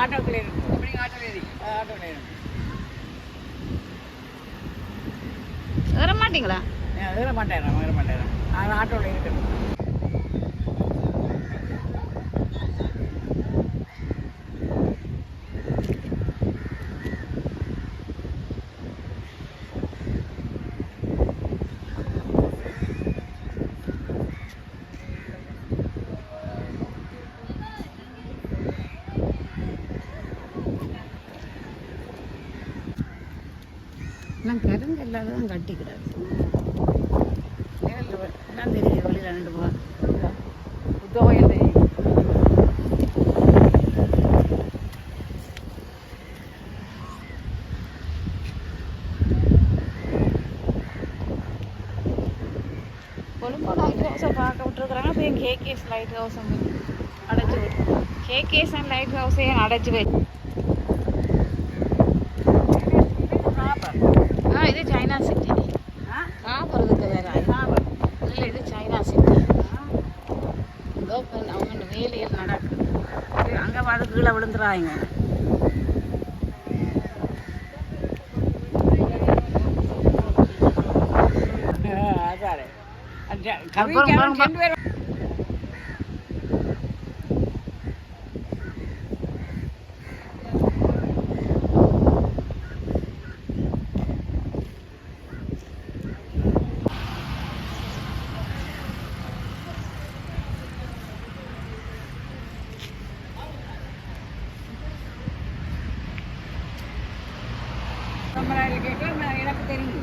ஆட்டோக்குள்ளே இருக்கும். எப்படி ஆட்டோவில் ஏறி? ஆட்டோவில் ஏறி. ஏற மாட்டீங்களா? ஏற மாட்டேன். நான் ஆட்டோவில் இருக்கிறேன். நான் கரண்ட் இல்லாதான் கட்டிக்கிறாரு. நான் தெரியும் வெளியில் ரெண்டு போவா புத்தகம் தெரியும். கொழும்பு லைட் ஹவுஸை பார்க்க விட்டுருக்குறாங்க. இப்போ என் கேகேஎஸ் லைட் ஹவுஸ் அடைச்சி விட்டு கேகேஎஸ் அண்ட் லைட் ஹவுஸே அடைச்சி வை. இது சைனா சிட்டி. காப்பறதுக்கு வேற இல்லை, இது சைனா சிட்டி. அவங்க வேலையில் நடக்குது. அங்கே பார்த்து கீழே விழுந்துறாங்க. எனக்கு தெரியும்.